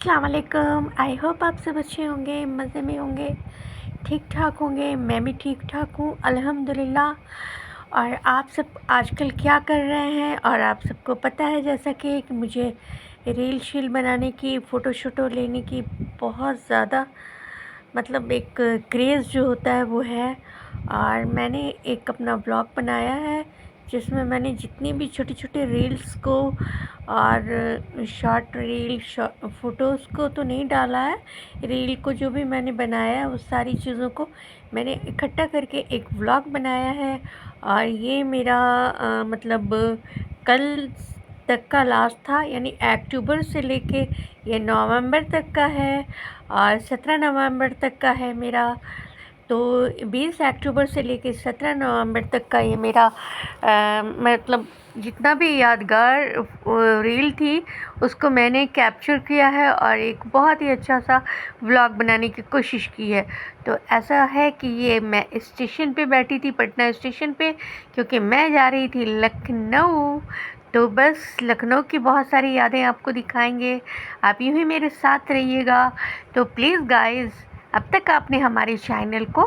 अस्सलाम वालेकुम। I hope आप सब अच्छे होंगे, मज़े में होंगे, ठीक ठाक होंगे। मैं भी ठीक ठाक हूँ अल्हम्दुलिल्लाह। और आप सब आजकल क्या कर रहे हैं? और आप सबको पता है जैसा कि मुझे रील शील बनाने की, फ़ोटो शोटो लेने की बहुत ज़्यादा मतलब एक क्रेज़ जो होता है वो है। और मैंने एक अपना ब्लॉग बनाया है जिसमें मैंने जितनी भी छोटे छोटे रील्स को और शॉर्ट रील फ़ोटोज़ को तो नहीं डाला है। रील को जो भी मैंने बनाया है उस सारी चीज़ों को मैंने इकट्ठा करके एक व्लॉग बनाया है। और ये मेरा मतलब कल तक का लास्ट था, यानी अक्टूबर से लेके ये नवंबर तक का है और 17 नवंबर तक का है मेरा। तो 20 अक्टूबर से लेके 17 नवंबर तक का ये मेरा मतलब जितना भी यादगार रील थी उसको मैंने कैप्चर किया है और एक बहुत ही अच्छा सा व्लॉग बनाने की कोशिश की है। तो ऐसा है कि ये मैं स्टेशन पे बैठी थी, पटना स्टेशन पे, क्योंकि मैं जा रही थी लखनऊ। तो बस लखनऊ की बहुत सारी यादें आपको दिखाएंगे, आप यूँ ही मेरे साथ रहिएगा। तो प्लीज़ गाइज़, अब तक आपने हमारे चैनल को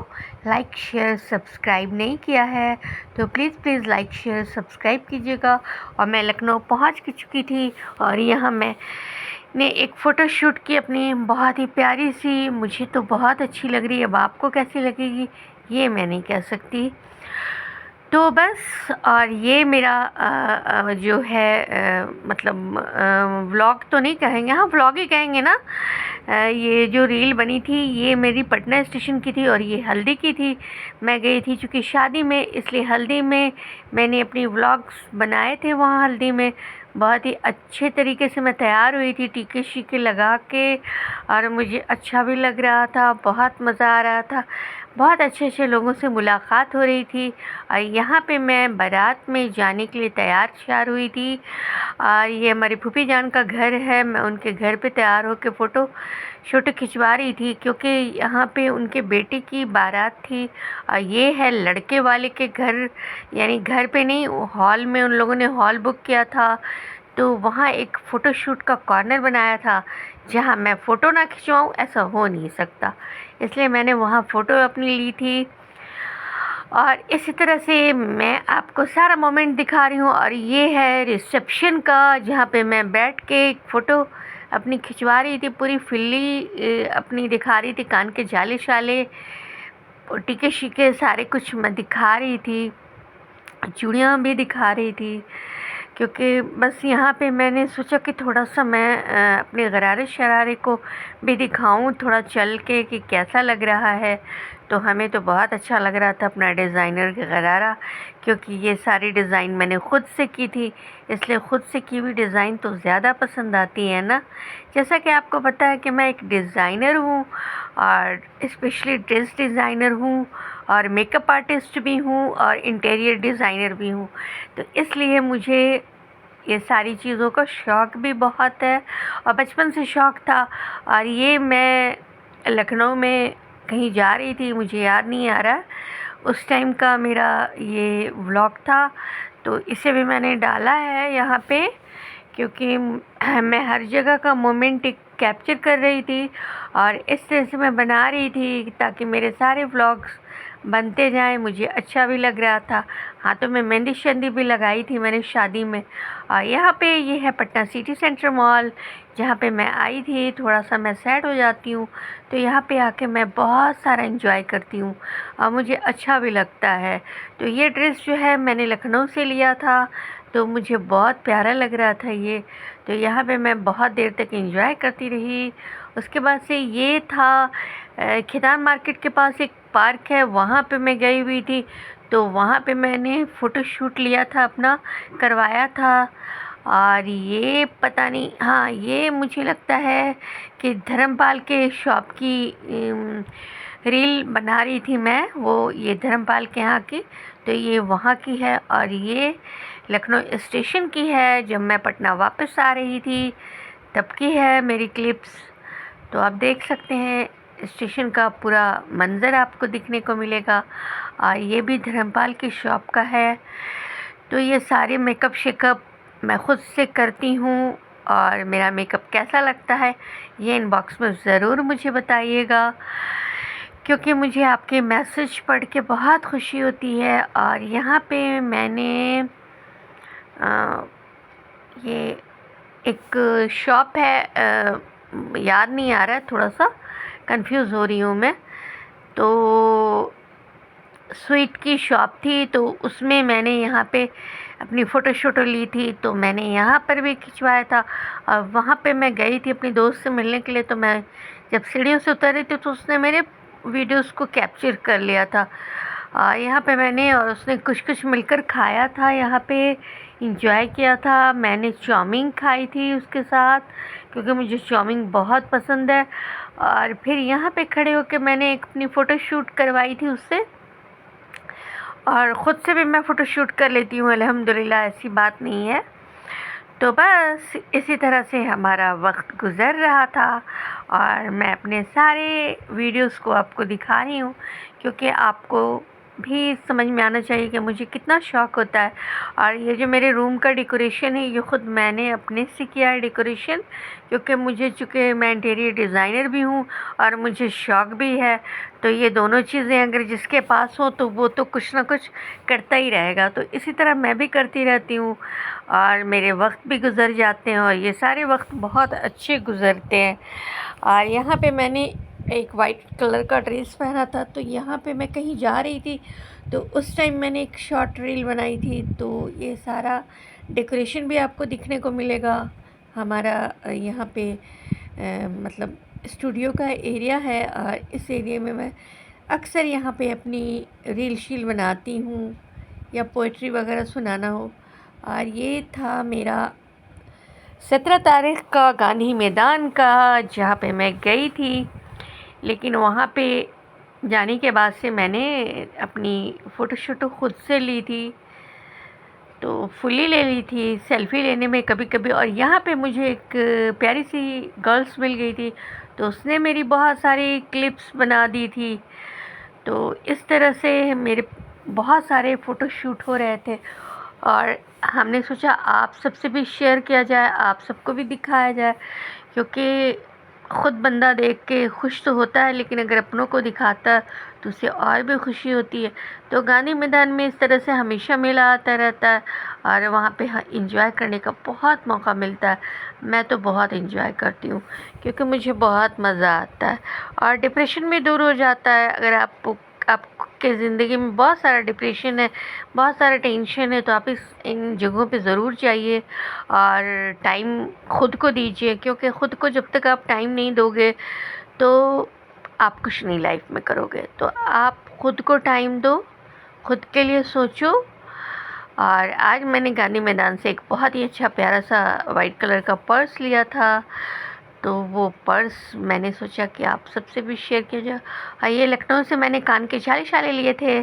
लाइक शेयर सब्सक्राइब नहीं किया है तो प्लीज़ लाइक शेयर सब्सक्राइब कीजिएगा। और मैं लखनऊ पहुंच चुकी थी और यहाँ मैंने एक फ़ोटो शूट की अपनी, बहुत ही प्यारी सी। मुझे तो बहुत अच्छी लग रही है, अब आपको कैसी लगेगी ये मैं नहीं कह सकती। तो बस, और ये मेरा जो है मतलब व्लॉग तो नहीं कहेंगे, हाँ व्लॉग ही कहेंगे ना। ये जो रील बनी थी ये मेरी पटना स्टेशन की थी और ये हल्दी की थी। मैं गई थी चूँकि शादी में, इसलिए हल्दी में मैंने अपनी व्लॉग्स बनाए थे। वहाँ हल्दी में बहुत ही अच्छे तरीके से मैं तैयार हुई थी, टीके शीके लगा के, और मुझे अच्छा भी लग रहा था, बहुत मज़ा आ रहा था, बहुत अच्छे अच्छे लोगों से मुलाकात हो रही थी। और यहाँ पे मैं बारात में जाने के लिए तैयार श्यार हुई थी। और ये हमारी फूफी जान का घर है, मैं उनके घर पे तैयार होकर फ़ोटो शूट खिंचवा रही थी क्योंकि यहाँ पे उनके बेटे की बारात थी। और ये है लड़के वाले के घर, यानी घर पे नहीं, हॉल में उन लोगों ने हॉल बुक किया था। तो वहाँ एक फ़ोटो शूट का कॉर्नर बनाया था जहाँ मैं फ़ोटो ना खिंचवाऊँ ऐसा हो नहीं सकता, इसलिए मैंने वहाँ फ़ोटो अपनी ली थी। और इसी तरह से मैं आपको सारा मोमेंट दिखा रही हूँ। और ये है रिसेप्शन का, जहाँ पे मैं बैठ के फ़ोटो अपनी खिंचवा रही थी, पूरी फिल्ली अपनी दिखा रही थी, कान के जाले शाले, टीके शीके सारे कुछ मैं दिखा रही थी, चूड़ियाँ भी दिखा रही थी। क्योंकि बस यहाँ पे मैंने सोचा कि थोड़ा सा मैं अपने गरारे शरारे को भी दिखाऊं थोड़ा चल के कि कैसा लग रहा है। तो हमें तो बहुत अच्छा लग रहा था अपना डिज़ाइनर का गरारा, क्योंकि ये सारी डिज़ाइन मैंने ख़ुद से की थी, इसलिए ख़ुद से की हुई डिज़ाइन तो ज़्यादा पसंद आती है ना। जैसा कि आपको पता है कि मैं एक डिज़ाइनर हूँ और स्पेशली ड्रेस डिज़ाइनर हूँ और मेकअप आर्टिस्ट भी हूँ और इंटीरियर डिज़ाइनर भी हूँ। तो इसलिए मुझे ये सारी चीज़ों का शौक़ भी बहुत है और बचपन से शौक़ था। और ये मैं लखनऊ में कहीं जा रही थी, मुझे याद नहीं आ रहा उस टाइम का मेरा ये व्लॉग था, तो इसे भी मैंने डाला है यहाँ पे, क्योंकि मैं हर जगह का मोमेंट एक कैप्चर कर रही थी और इस तरह से मैं बना रही थी ताकि मेरे सारे व्लॉग्स बनते जाएं। मुझे अच्छा भी लग रहा था। हाथों में मेहंदी शेंदी भी लगाई थी मैंने शादी में। और यहाँ पे ये है पटना सिटी सेंटर मॉल, जहाँ पे मैं आई थी। थोड़ा सा मैं सैड हो जाती हूँ तो यहाँ पे आके मैं बहुत सारा एंजॉय करती हूँ और मुझे अच्छा भी लगता है। तो ये ड्रेस जो है मैंने लखनऊ से लिया था, तो मुझे बहुत प्यारा लग रहा था ये। तो यहाँ पे मैं बहुत देर तक एंजॉय करती रही। उसके बाद से ये था खिदान मार्केट के पास एक पार्क है, वहाँ पे मैं गई हुई थी। तो वहाँ पे मैंने फ़ोटो शूट लिया था, अपना करवाया था। और ये पता नहीं, हाँ ये मुझे लगता है कि धर्मपाल के शॉप की रील बना रही थी मैं, वो ये धर्मपाल के यहाँ की, तो ये वहाँ की है। और ये लखनऊ स्टेशन की है, जब मैं पटना वापस आ रही थी तब की है मेरी क्लिप्स। तो आप देख सकते हैं स्टेशन का पूरा मंज़र आपको दिखने को मिलेगा। और ये भी धर्मपाल की शॉप का है। तो ये सारे मेकअप शेकअप मैं ख़ुद से करती हूँ और मेरा मेकअप कैसा लगता है ये इनबॉक्स में ज़रूर मुझे बताइएगा, क्योंकि मुझे आपके मैसेज पढ़ के बहुत खुशी होती है। और यहाँ पे मैंने ये एक शॉप है, याद नहीं आ रहा है, थोड़ा सा कंफ्यूज हो रही हूँ मैं। तो स्वीट की शॉप थी, तो उसमें मैंने यहाँ पे अपनी फ़ोटो ली थी, तो मैंने यहाँ पर भी खिंचवाया था। और वहाँ पे मैं गई थी अपनी दोस्त से मिलने के लिए, तो मैं जब सीढ़ियों से उतर रही थी तो उसने मेरे वीडियोस को कैप्चर कर लिया था। यहाँ पे मैंने और उसने कुछ मिलकर खाया था, यहाँ पे इंजॉय किया था। मैंने चाउमीन खाई थी उसके साथ, क्योंकि मुझे चाउमीन बहुत पसंद है। और फिर यहाँ पे खड़े होकर मैंने एक अपनी फ़ोटो शूट करवाई थी उससे, और ख़ुद से भी मैं फ़ोटो शूट कर लेती हूँ अल्हम्दुलिल्लाह, ऐसी बात नहीं है। तो बस इसी तरह से हमारा वक्त गुज़र रहा था, और मैं अपने सारे वीडियोस को आपको दिखा रही हूँ, क्योंकि आपको भी समझ में आना चाहिए कि मुझे कितना शौक़ होता है। और ये जो मेरे रूम का डेकोरेशन है, ये ख़ुद मैंने अपने से किया है डेकोरेशन, क्योंकि चूँकि मैं इंटीरियर डिज़ाइनर भी हूँ और मुझे शौक़ भी है। तो ये दोनों चीज़ें अगर जिसके पास हो तो वो तो कुछ ना कुछ करता ही रहेगा। तो इसी तरह मैं भी करती रहती हूँ, और मेरे वक्त भी गुज़र जाते हैं, और ये सारे वक्त बहुत अच्छे गुज़रते हैं। और यहाँ पे मैंने एक वाइट कलर का ड्रेस पहना था, तो यहाँ पे मैं कहीं जा रही थी, तो उस टाइम मैंने एक शॉर्ट रील बनाई थी। तो ये सारा डेकोरेशन भी आपको दिखने को मिलेगा। हमारा यहाँ पे मतलब स्टूडियो का एरिया है, और इस एरिया में मैं अक्सर यहाँ पे अपनी रील शील बनाती हूँ, या पोइट्री वगैरह सुनाना हो। और ये था मेरा 17 तारीख का गांधी मैदान का, जहाँ पे मैं गई थी। लेकिन वहाँ पे जाने के बाद से मैंने अपनी फ़ोटो ख़ुद से ली थी, तो फुल्ली ले ली थी। सेल्फ़ी लेने में कभी-कभी, और यहाँ पे मुझे एक प्यारी सी गर्ल्स मिल गई थी, तो उसने मेरी बहुत सारी क्लिप्स बना दी थी। तो इस तरह से मेरे बहुत सारे फ़ोटोशूट हो रहे थे, और हमने सोचा आप सबसे भी शेयर किया जाए, आप सबको भी दिखाया जाए, क्योंकि ख़ुद बंदा देख के खुश तो होता है, लेकिन अगर अपनों को दिखाता है तो उसे और भी खुशी होती है। तो गांधी मैदान में इस तरह से हमेशा मेला आता रहता है, और वहाँ पे इंजॉय करने का बहुत मौका मिलता है। मैं तो बहुत इंजॉय करती हूँ, क्योंकि मुझे बहुत मज़ा आता है, और डिप्रेशन भी दूर हो जाता है। अगर आपके ज़िंदगी में बहुत सारा डिप्रेशन है, बहुत सारा टेंशन है, तो आप इन जगहों पे ज़रूर जाइए और टाइम ख़ुद को दीजिए, क्योंकि ख़ुद को जब तक आप टाइम नहीं दोगे तो आप कुछ नहीं लाइफ में करोगे। तो आप ख़ुद को टाइम दो, ख़ुद के लिए सोचो। और आज मैंने गांधी मैदान से एक बहुत ही अच्छा प्यारा सा वाइट कलर का पर्स लिया था, तो वो पर्स मैंने सोचा कि आप सबसे भी शेयर किया जाए। और ये लखनऊ से मैंने कान के छाले लिए थे,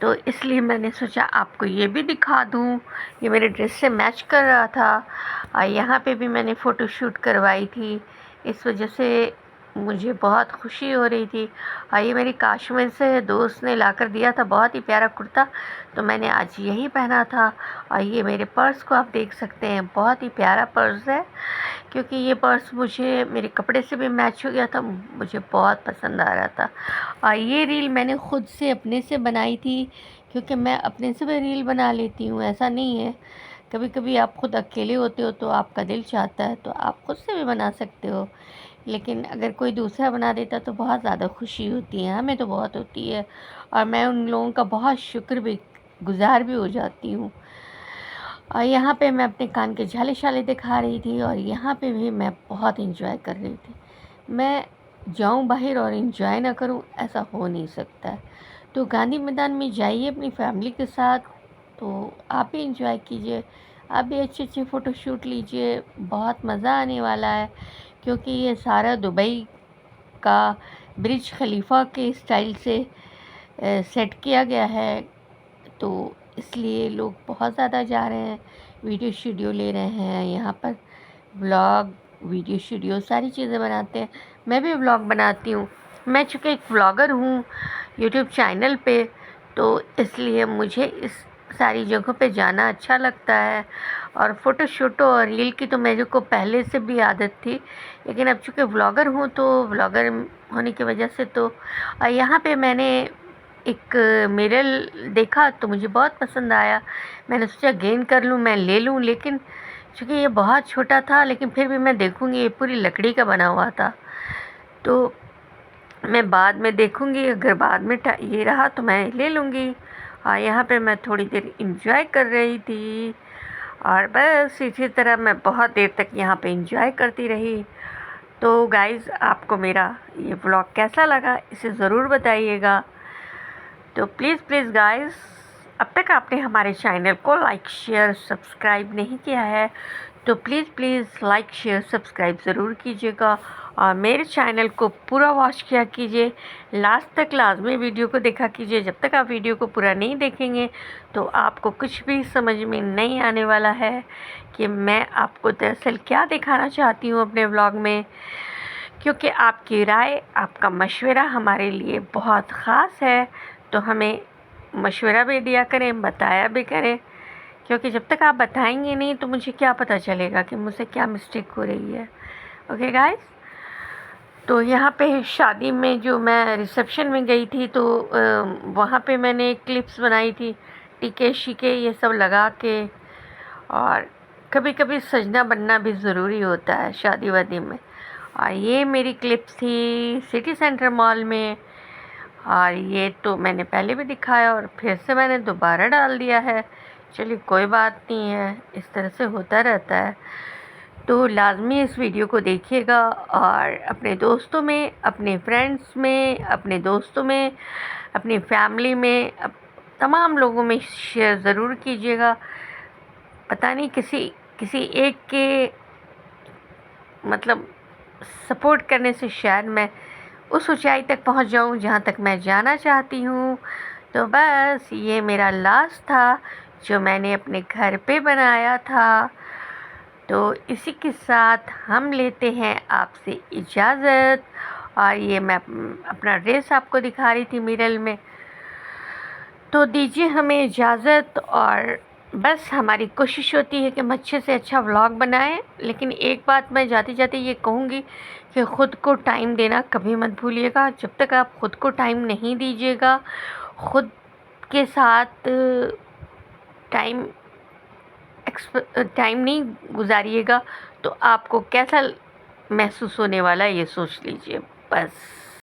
तो इसलिए मैंने सोचा आपको ये भी दिखा दूँ। ये मेरे ड्रेस से मैच कर रहा था, और यहाँ पे भी मैंने फ़ोटो शूट करवाई थी, इस वजह से मुझे बहुत खुशी हो रही थी। और ये मेरी कश्मीर से दोस्त ने लाकर दिया था, बहुत ही प्यारा कुर्ता, तो मैंने आज यही पहना था। और ये मेरे पर्स को आप देख सकते हैं, बहुत ही प्यारा पर्स है, क्योंकि ये पर्स मुझे मेरे कपड़े से भी मैच हो गया था, मुझे बहुत पसंद आ रहा था। और ये रील मैंने ख़ुद से अपने से बनाई थी, क्योंकि मैं अपने से भी रील बना लेती हूँ, ऐसा नहीं है। कभी कभी आप ख़ुद अकेले होते हो तो आपका दिल चाहता है तो आप ख़ुद से भी बना सकते हो, लेकिन अगर कोई दूसरा बना देता तो बहुत ज़्यादा खुशी होती है, हमें तो बहुत होती है। और मैं उन लोगों का बहुत शुक्रगुज़ार भी हो जाती हूँ। और यहाँ पे मैं अपने कान के छाले दिखा रही थी, और यहाँ पे भी मैं बहुत इंजॉय कर रही थी। मैं जाऊँ बाहर और इंजॉय ना करूँ, ऐसा हो नहीं सकता है। तो गांधी मैदान में जाइए अपनी फैमिली के साथ, तो आप भी इंजॉय कीजिए, आप भी अच्छे फ़ोटो शूट लीजिए, बहुत मज़ा आने वाला है। क्योंकि ये सारा दुबई का ब्रिज खलीफा के स्टाइल से सेट किया गया है, तो इसलिए लोग बहुत ज़्यादा जा रहे हैं, वीडियो ले रहे हैं यहाँ पर। व्लॉग, वीडियो सारी चीज़ें बनाते हैं। मैं भी व्लॉग बनाती हूँ, मैं चूँकि एक व्लॉगर हूँ यूट्यूब चैनल पे, तो इसलिए मुझे इस सारी जगहों पे जाना अच्छा लगता है। और फ़ोटो और रील की तो मेरे को पहले से भी आदत थी, लेकिन अब चूँकि व्लॉगर हूँ तो व्लॉगर होने की वजह से तो यहाँ पे मैंने एक मिरर देखा तो मुझे बहुत पसंद आया। मैंने सोचा गेन कर लूँ, मैं ले लूँ, लेकिन चूँकि ये बहुत छोटा था, लेकिन फिर भी मैं देखूँगी, ये पूरी लकड़ी का बना हुआ था, तो मैं बाद में देखूँगी, अगर बाद में ये रहा तो मैं ले लूँगी। यहाँ पे मैं थोड़ी देर इंजॉय कर रही थी और बस इसी तरह मैं बहुत देर तक यहाँ पे इंजॉय करती रही। तो गाइज़, आपको मेरा ये व्लॉग कैसा लगा इसे ज़रूर बताइएगा। तो प्लीज़ गाइज़, अब तक आपने हमारे चैनल को लाइक शेयर सब्सक्राइब नहीं किया है तो प्लीज़ लाइक शेयर सब्सक्राइब ज़रूर कीजिएगा और मेरे चैनल को पूरा वॉच किया कीजिए, लास्ट तक लाजमी वीडियो को देखा कीजिए। जब तक आप वीडियो को पूरा नहीं देखेंगे तो आपको कुछ भी समझ में नहीं आने वाला है कि मैं आपको दरअसल क्या दिखाना चाहती हूँ अपने व्लॉग में, क्योंकि आपकी राय, आपका मशवरा हमारे लिए बहुत ख़ास है। तो हमें मशवरा भी दिया करें, बताया भी करें, क्योंकि जब तक आप बताएंगे नहीं तो मुझे क्या पता चलेगा कि मुझसे क्या मिस्टेक हो रही है। ओके गाइस, तो यहाँ पे शादी में जो मैं रिसेप्शन में गई थी तो वहाँ पे मैंने क्लिप्स बनाई थी, टीके शीके ये सब लगा के, और कभी कभी सजना बनना भी ज़रूरी होता है शादी वादी में। और ये मेरी क्लिप्स थी सिटी सेंटर मॉल में, और ये तो मैंने पहले भी दिखाया और फिर से मैंने दोबारा डाल दिया है। चलिए कोई बात नहीं है, इस तरह से होता रहता है। तो लाजमी इस वीडियो को देखिएगा और अपने दोस्तों में, अपने फ्रेंड्स में, अपने दोस्तों में, अपनी फैमिली में, तमाम लोगों में शेयर ज़रूर कीजिएगा। पता नहीं किसी एक के मतलब सपोर्ट करने से शायद मैं उस ऊंचाई तक पहुंच जाऊं जहां तक मैं जाना चाहती हूं। तो बस ये मेरा लास्ट था जो मैंने अपने घर पे बनाया था। तो इसी के साथ हम लेते हैं आपसे इजाज़त, और ये मैं अपना ड्रेस आपको दिखा रही थी मिरर में, तो दीजिए हमें इजाज़त। और बस हमारी कोशिश होती है कि हम अच्छे से अच्छा व्लॉग बनाएं, लेकिन एक बात मैं जाते जाते ये कहूँगी कि ख़ुद को टाइम देना कभी मत भूलिएगा। जब तक आप ख़ुद को टाइम नहीं दीजिएगा, ख़ुद के साथ टाइम नहीं गुजारिएगा, तो आपको कैसा महसूस होने वाला है ये सोच लीजिए बस।